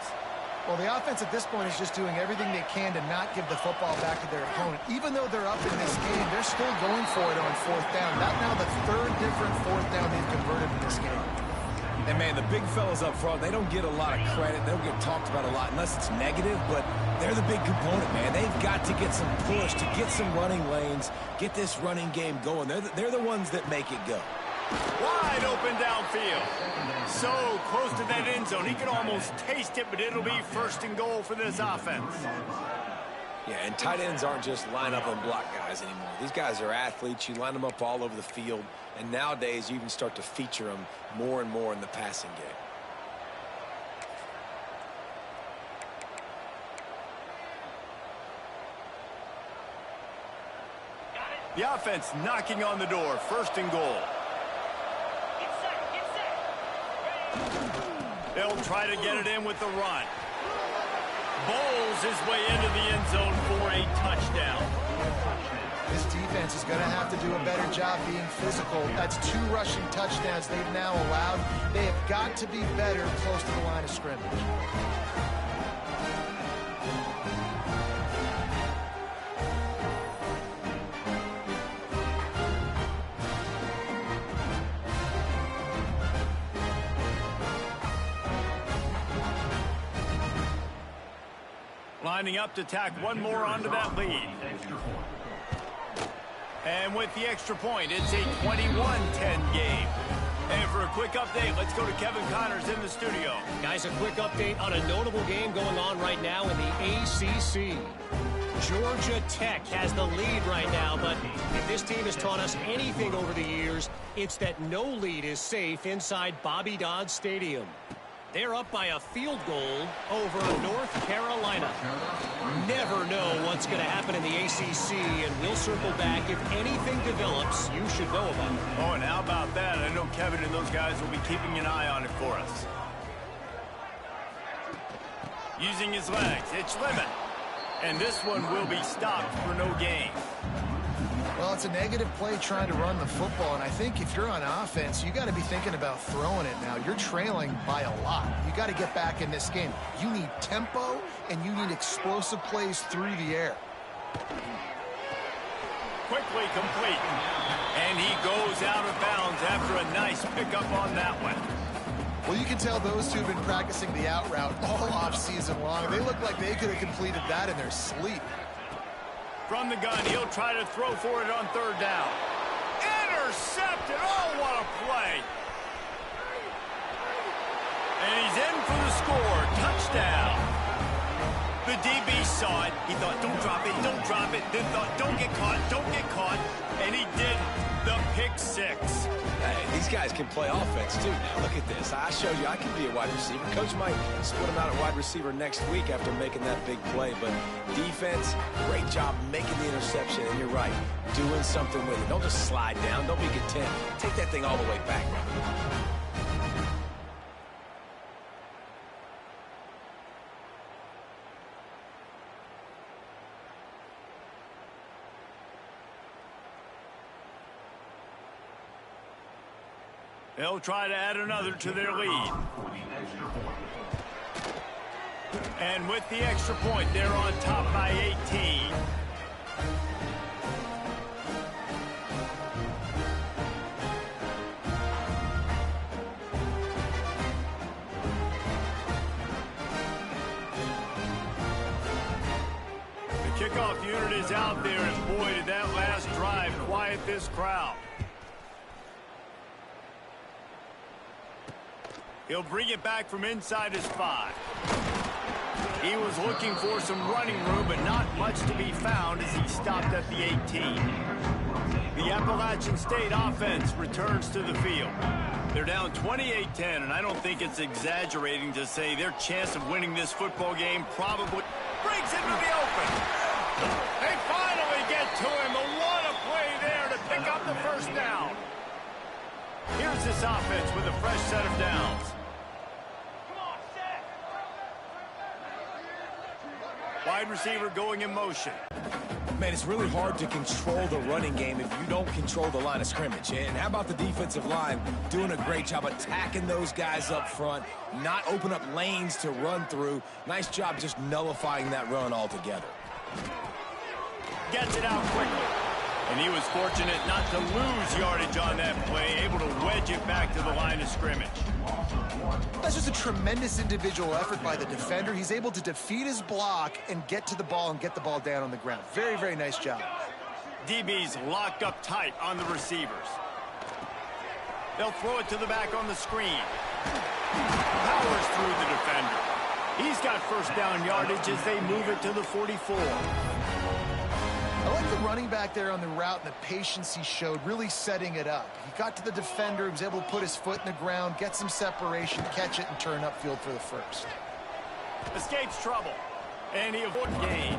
Well, the offense at this point is just doing everything they can to not give the football back to their opponent. Even though they're up in this game, they're still going for it on 4th down. That's now the 3rd different 4th down they've converted in this game. And, man, the big fellas up front, they don't get a lot of credit. They don't get talked about a lot unless it's negative, but they're the big component, man. They've got to get some push, to get some running lanes, get this running game going. They're the ones that make it go. Wide open downfield. So close to that end zone. He can almost taste it, but it'll be 1st and goal for this offense. Yeah, and tight ends aren't just line up and block guys anymore. These guys are athletes. You line them up all over the field, and nowadays you even start to feature them more and more in the passing game. The offense knocking on the door. 1st and goal. They'll try to get it in with the run. Bowls his way into the end zone for a touchdown. This defense is going to have to do a better job being physical. That's 2 rushing touchdowns they've now allowed. They have got to be better close to the line of scrimmage. Lining up to tack one more onto that lead. And with the extra point, it's a 21-10 game. And for a quick update, let's go to Kevin Connors in the studio. Guys, a quick update on a notable game going on right now in the ACC. Georgia Tech has the lead right now, but if this team has taught us anything over the years, it's that no lead is safe inside Bobby Dodd Stadium. They're up by a field goal over North Carolina. Never know what's going to happen in the ACC, and we'll circle back if anything develops you should know about it. Oh, and how about that? I know Kevin and those guys will be keeping an eye on it for us. Using his legs, it's Lemon. And this one will be stopped for no gain. Well, it's a negative play trying to run the football, and I think if you're on offense, you got to be thinking about throwing it now. You're trailing by a lot. You got to get back in this game. You need tempo, and you need explosive plays through the air. Quickly complete. And he goes out of bounds after a nice pickup on that one. Well, you can tell those two have been practicing the out route all off-season long. They look like they could have completed that in their sleep. From the gun, he'll try to throw for it on third down. Intercepted! Oh, what a play! And he's in for the score. Touchdown! The DB saw it. He thought, don't drop it, don't drop it. Then thought, don't get caught, don't get caught. And he did the pick six. Hey, these guys can play offense, too. Now, look at this. I showed you I can be a wide receiver. Coach might split him out at wide receiver next week after making that big play. But defense, great job making the interception. And you're right, doing something with it. Don't just slide down. Don't be content. Take that thing all the way back. They'll try to add another to their lead. And with the extra point, they're on top by 18. The kickoff unit is out there, and boy, did that last drive quiet this crowd. He'll bring it back from inside his 5. He was looking for some running room, but not much to be found as he stopped at the 18. The Appalachian State offense returns to the field. They're down 28-10, and I don't think it's exaggerating to say their chance of winning this football game probably breaks into the open. They finally get to him. What a play there to pick up the first down. Here's this offense with a fresh set of downs. Wide receiver going in motion. Man, it's really hard to control the running game if you don't control the line of scrimmage. And how about the defensive line doing a great job attacking those guys up front, not open up lanes to run through. Nice job just nullifying that run altogether. Gets it out quickly. And he was fortunate not to lose yardage on that play, able to wedge it back to the line of scrimmage. That's just a tremendous individual effort by the defender. He's able to defeat his block and get to the ball and get the ball down on the ground. Very, very nice job. DB's locked up tight on the receivers. They'll throw it to the back on the screen. Powers through the defender. He's got first down yardage as they move it to the 44. I like the running back there on the route and the patience he showed, really setting it up. He got to the defender, he was able to put his foot in the ground, get some separation, catch it, and turn upfield for the first. Escapes trouble, and he avoids gain.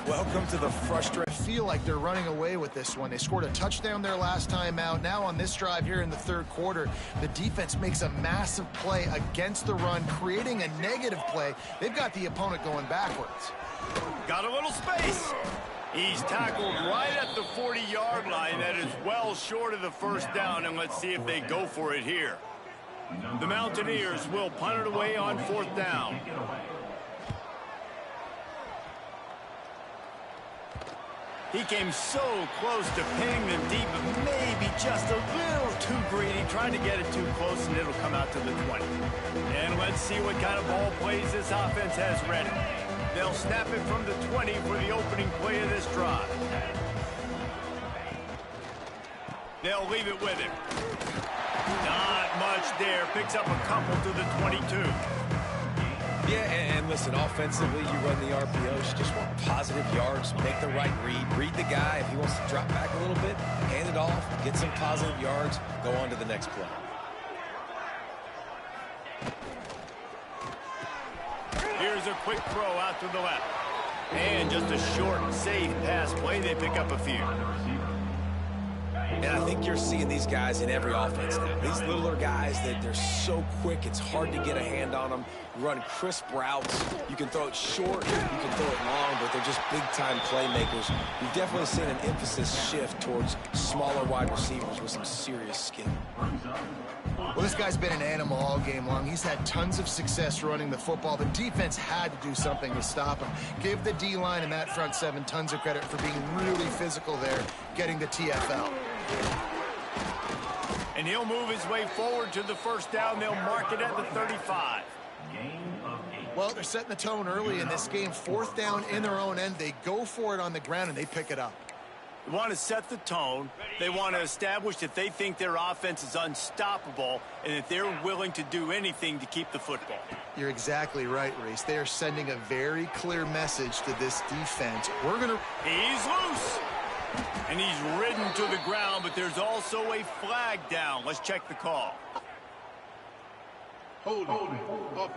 Welcome to the frustrating. I feel like they're running away with this one. They scored a touchdown their last time out. Now on this drive here in the third quarter, the defense makes a massive play against the run, creating a negative play. They've got the opponent going backwards. Got a little space. He's tackled right at the 40-yard line. That is well short of the first down, and let's see if they go for it here. The Mountaineers will punt it away on fourth down. He came so close to pinning them deep, but maybe just a little too greedy. Trying to get it too close, and it'll come out to the 20. And let's see what kind of ball plays this offense has ready. They'll snap it from the 20 for the opening play of this drive. They'll leave it with him. Not much there. Picks up a couple to the 22. Yeah, and listen, offensively, you run the RPOs. You just want positive yards, make the right read the guy. If he wants to drop back a little bit, hand it off, get some positive yards, go on to the next play. Here's a quick throw out to the left. And just a short, safe pass play. They pick up a few. And I think you're seeing these guys in every offense now. These littler guys, that they're so quick, it's hard to get a hand on them. Run crisp routes. You can throw it short, you can throw it long, but they're just big-time playmakers. You've definitely seen an emphasis shift towards smaller wide receivers with some serious skill. Well, this guy's been an animal all game long. He's had tons of success running the football. The defense had to do something to stop him. Give the D-line and that front seven tons of credit for being really physical there, getting the TFL. And he'll move his way forward to the first down. They'll mark it at the 35. Well, they're setting the tone early in this game. Fourth down in their own end. They go for it on the ground, and they pick it up. They want to set the tone. They want to establish that they think their offense is unstoppable and that they're willing to do anything to keep the football. You're exactly right, Reese. They are sending a very clear message to this defense. We're going to... He's loose. And he's ridden to the ground, but there's also a flag down. Let's check the call. Hold it.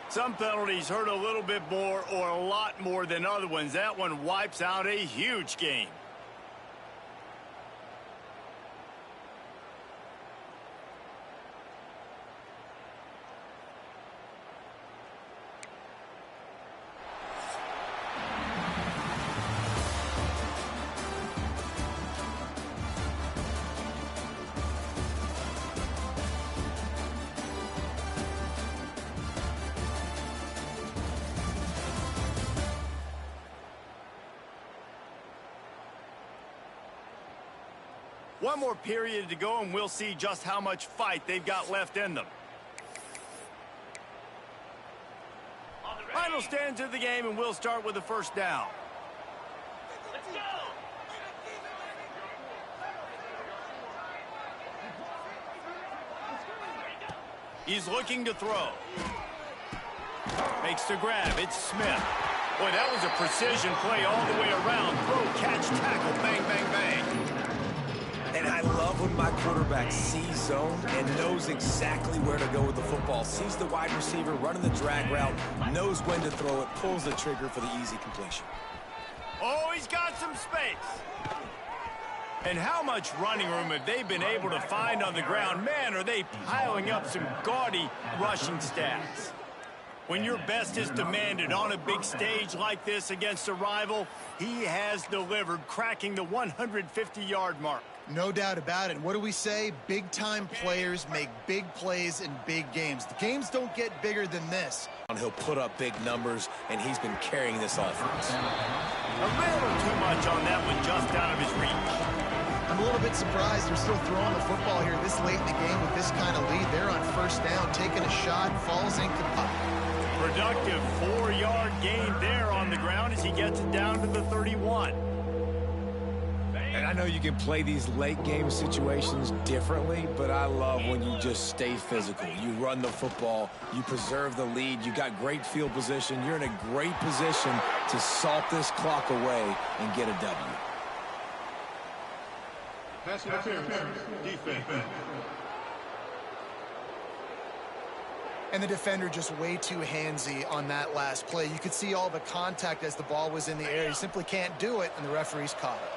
Some penalties hurt a little bit more or a lot more than other ones. That one wipes out a huge game. One more period to go, and we'll see just how much fight they've got left in them. Final stands of the game, and we'll start with the first down. Let's go! He's looking to throw. Makes the grab. It's Smith. Boy, that was a precision play all the way around. Throw, catch, tackle, bang, bang, bang. And I love when my quarterback sees zone and knows exactly where to go with the football. Sees the wide receiver running the drag route, knows when to throw it, pulls the trigger for the easy completion. Oh, he's got some space. And how much running room have they been able to find on the ground? Man, are they piling up some gaudy rushing stats. When your best is demanded on a big stage like this against a rival, he has delivered, cracking the 150-yard mark. No doubt about it. What do we say? Big-time players make big plays in big games. The games don't get bigger than this. He'll put up big numbers, and he's been carrying this offense. A little too much on that one, just out of his reach. I'm a little bit surprised they're still throwing the football here this late in the game with this kind of lead. They're on first down, taking a shot, falls incomplete. Productive 4-yard gain there on the ground as he gets it down to the 31. And I know you can play these late game situations differently, but I love when you just stay physical. You run the football, you preserve the lead, you got great field position, you're in a great position to salt this clock away and get a W. Pass interference. Defense. And the defender just way too handsy on that last play. You could see all the contact as the ball was in the air. He simply can't do it, and the referee's caught it.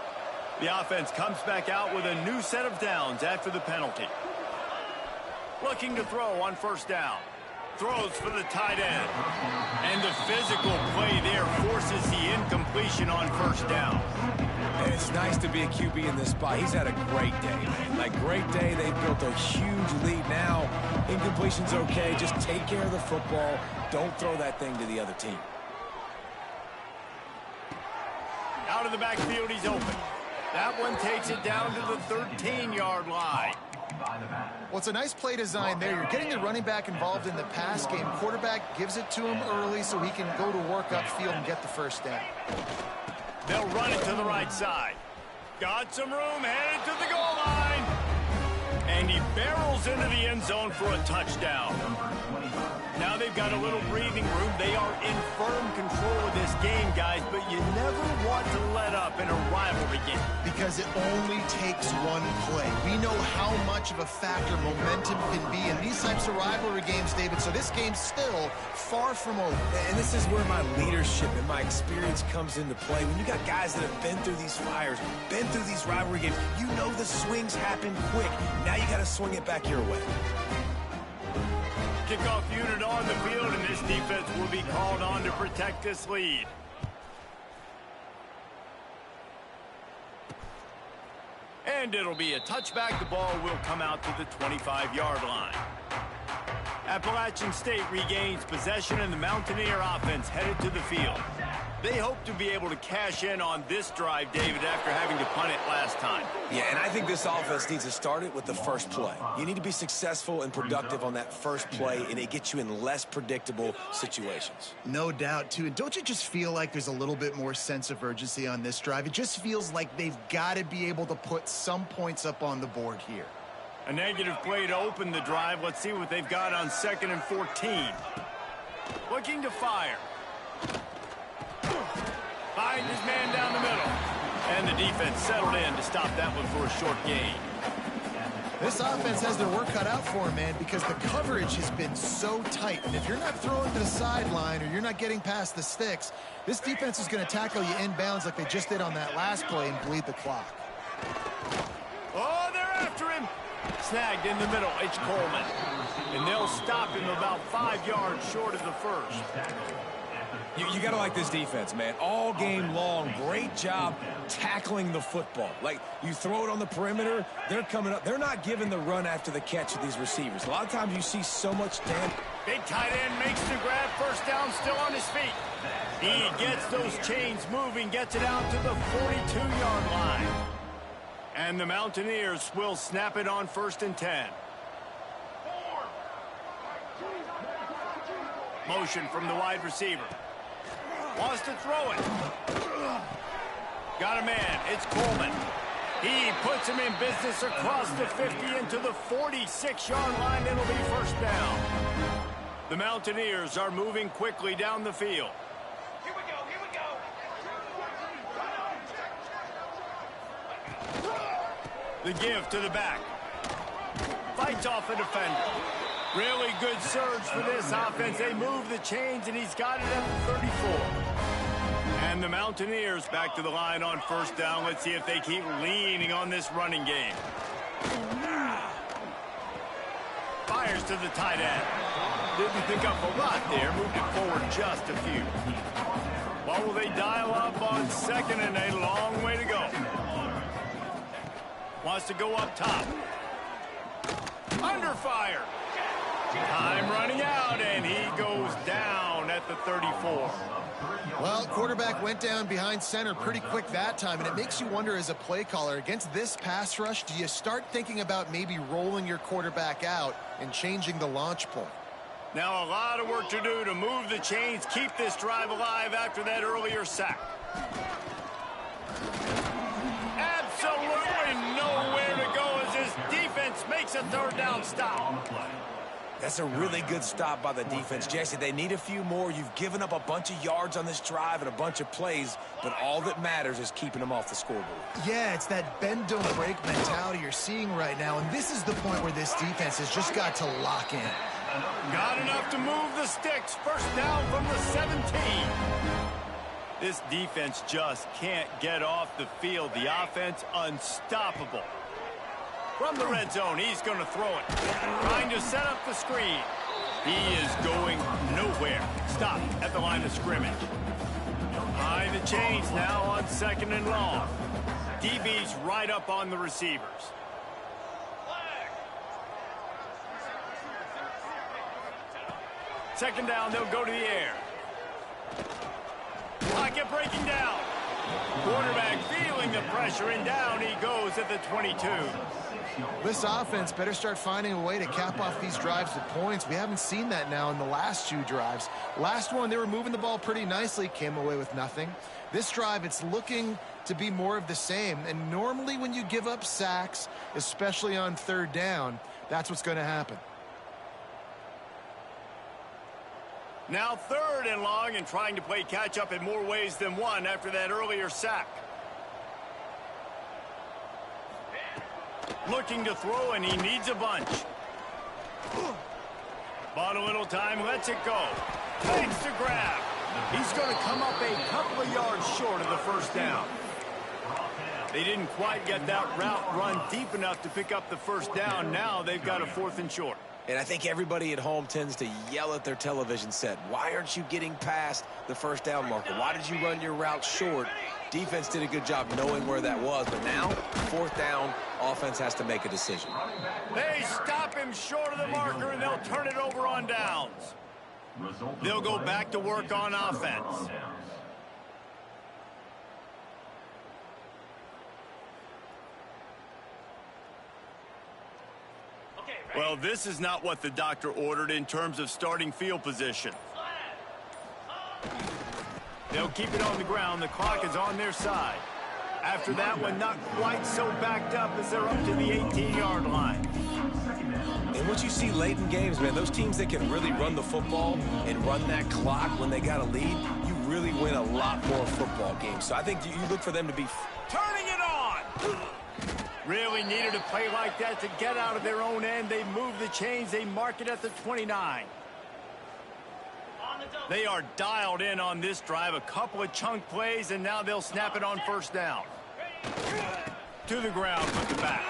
The offense comes back out with a new set of downs after the penalty. Looking to throw on first down. Throws for the tight end. And the physical play there forces the incompletion on first down. And it's nice to be a QB in this spot. He's had a great day, man. Like, great day. They've built a huge lead now. Incompletion's okay. Just take care of the football. Don't throw that thing to the other team. Out of the backfield, he's open. That one takes it down to the 13-yard line. Well, it's a nice play design there. You're getting the running back involved in the pass game. Quarterback gives it to him early so he can go to work upfield and get the first down. They'll run it to the right side. Got some room, headed to the goal line. And And he barrels into the end zone for a touchdown. Now they've got a little breathing room. They are in firm control of this game, guys, but you never want to let up in a rivalry game. Because it only takes one play. We know how much of a factor momentum can be in these types of rivalry games, David, so this game's still far from over. And this is where my leadership and my experience comes into play. When you got guys that have been through these fires, been through these rivalry games, you know the swings happen quick. Now you got to swing it back your way. Kickoff unit on the field, and this defense will be called on to protect this lead. And it'll be a touchback. The ball will come out to the 25-yard line. Appalachian State regains possession, and the Mountaineer offense headed to the field. They hope to be able to cash in on this drive, David, after having to punt it last time. Yeah, and I think this offense needs to start it with the first play. You need to be successful and productive on that first play, and it gets you in less predictable situations. No doubt, too. And don't you just feel like there's a little bit more sense of urgency on this drive? It just feels like they've got to be able to put some points up on the board here. A negative play to open the drive. Let's see what they've got on 2nd and 14. Looking to fire. Finds his man down the middle. And the defense settled in to stop that one for a short gain. This offense has their work cut out for them, man, because the coverage has been so tight. And if you're not throwing to the sideline or you're not getting past the sticks, this defense is going to tackle you inbounds like they just did on that last play and bleed the clock. Oh, they're after him. Snagged in the middle. It's Coleman. And they'll stop him about 5 yards short of the first. You got to like this defense, man. All game long, great job tackling the football. Like, you throw it on the perimeter, they're coming up. They're not giving the run after the catch to these receivers. A lot of times you see so much damage. Big tight end makes the grab. First down, still on his feet. He gets those chains moving, gets it out to the 42-yard line. And the Mountaineers will snap it on 1st and 10. Motion from the wide receiver. Wants to throw it. Got a man. It's Coleman. He puts him in business across the 50 into the 46-yard line. It'll be first down. The Mountaineers are moving quickly down the field. Here we go, here we go. The give to the back. Fights off a defender. Really good surge for this offense. They move the chains, and he's got it at the 34. And the Mountaineers back to the line on first down. Let's see if they keep leaning on this running game. Fires to the tight end. Didn't pick up a lot there. Moved it forward just a few. Well, will they dial up on 2nd and a long way to go? Wants to go up top. Under fire. Time running out, and he goes down at the 34. Well, quarterback went down behind center pretty quick that time, and it makes you wonder as a play caller, against this pass rush, do you start thinking about maybe rolling your quarterback out and changing the launch point? Now a lot of work to do to move the chains, keep this drive alive after that earlier sack. Absolutely nowhere to go as this defense makes a 3rd down stop. That's a really good stop by the defense. Jesse, they need a few more. You've given up a bunch of yards on this drive and a bunch of plays, but all that matters is keeping them off the scoreboard. Yeah, it's that bend, don't break mentality you're seeing right now, and this is the point where this defense has just got to lock in. Got enough to move the sticks. First down from the 17. This defense just can't get off the field. The offense unstoppable. From the red zone, he's going to throw it. Trying to set up the screen. He is going nowhere. Stop at the line of scrimmage. High the chains now on 2nd and long. DB's right up on the receivers. Second down, they'll go to the air. Pocket breaking down. Quarterback feeling the pressure, and down he goes at the 22. This offense better start finding a way to cap off these drives with points. We haven't seen that now in the last 2 drives. Last one, they were moving the ball pretty nicely, came away with nothing. This drive, it's looking to be more of the same. And normally when you give up sacks, especially on third down, that's what's going to happen. Now 3rd and long, and trying to play catch-up in more ways than one after that earlier sack. Looking to throw, and he needs a bunch. Bought a little time, lets it go. Takes the grab. He's going to come up a couple of yards short of the first down. They didn't quite get that route run deep enough to pick up the first down. Now they've got a 4th and short. And I think everybody at home tends to yell at their television set. Why aren't you getting past the first down marker? Why did you run your route short? Defense did a good job knowing where that was, but now, 4th down, offense has to make a decision. They stop him short of the marker, and they'll turn it over on downs. They'll go back to work on offense. Well, this is not what the doctor ordered in terms of starting field position. They'll keep it on the ground. The clock is on their side. After that one, not quite so backed up as they're up to the 18-yard line. And what you see late in games, man, those teams that can really run the football and run that clock when they got a lead, you really win a lot more football games. So I think you look for them to be Turning it on! Really needed a play like that to get out of their own end. They move the chains. They mark it at the 29. They are dialed in on this drive. A couple of chunk plays, and now they'll snap it on first down. To the ground with the back.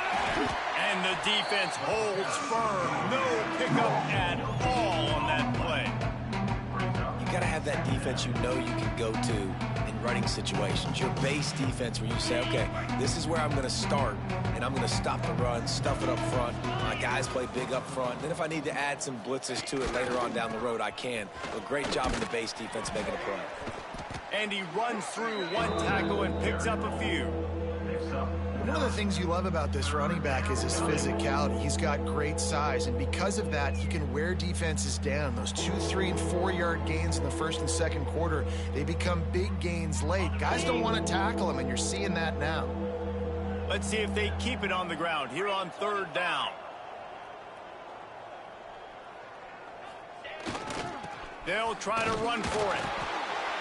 And the defense holds firm. No pickup at all on that play. You got to have that defense you know you can go to in running situations. Your base defense where you say, okay, this is where I'm going to start, and I'm going to stop the run, stuff it up front. My guys play big up front. Then if I need to add some blitzes to it later on down the road, I can. A great job in the base defense making a play. And he runs through one tackle and picks up a few. One of the things you love about this running back is his physicality. He's got great size, and because of that, he can wear defenses down. Those 2, 3, and 4-yard gains in the first and second quarter, they become big gains late. Guys don't want to tackle him, and you're seeing that now. Let's see if they keep it on the ground here on 3rd down. They'll try to run for it.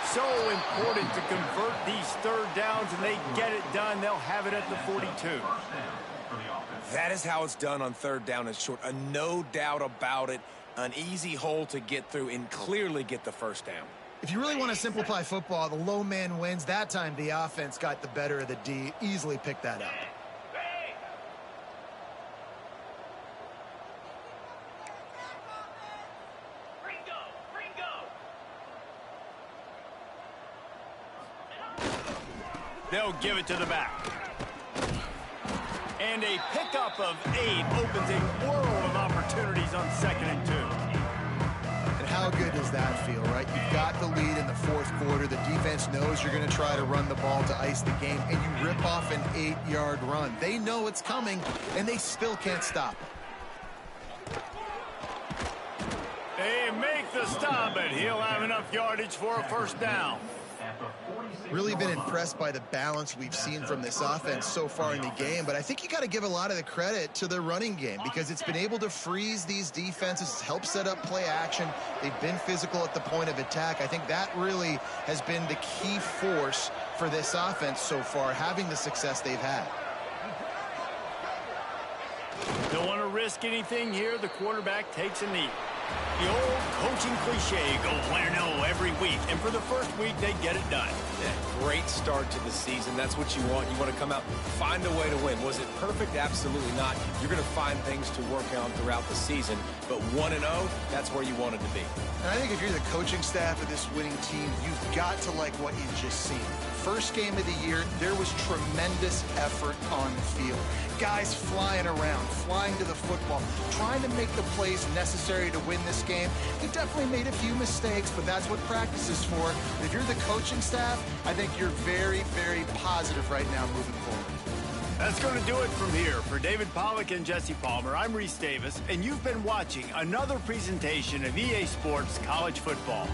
So important to convert these 3rd downs, and they get it done. They'll have it at the 42. That is how it's done on 3rd down and short. No doubt about it. An easy hole to get through and clearly get the first down. If you really want to simplify football, the low man wins. That time the offense got the better of the D. Easily picked that up. They'll give it to the back. And a pickup of 8 opens a world of opportunities on 2nd and 2. And how good does that feel, right? You've got the lead in the 4th quarter. The defense knows you're going to try to run the ball to ice the game, and you rip off an 8-yard run. They know it's coming, and they still can't stop it. They make the stop, and he'll have enough yardage for a first down. Really been impressed by the balance we've seen from this offense so far in the game, but I think you got to give a lot of the credit to the running game because it's been able to freeze these defenses, help set up play action. They've been physical at the point of attack. I think that really has been the key force for this offense so far, having the success they've had. Don't want to risk anything here. The quarterback takes a knee. The old coaching cliche, go win or no every week. And for the first week, they get it done. Yeah, great start to the season. That's what you want. You want to come out, find a way to win. Was it perfect? Absolutely not. You're going to find things to work on throughout the season. But 1-0, that's where you want it to be. And I think if you're the coaching staff of this winning team, you've got to like what you've just seen. First game of the year, there was tremendous effort on the field. Guys flying around, flying to the football, trying to make the plays necessary to win this game. They definitely made a few mistakes, but that's what practice is for. And if you're the coaching staff, I think you're very, very positive right now moving forward. That's going to do it from here. For David Pollack and Jesse Palmer, I'm Reese Davis, and you've been watching another presentation of EA Sports College Football.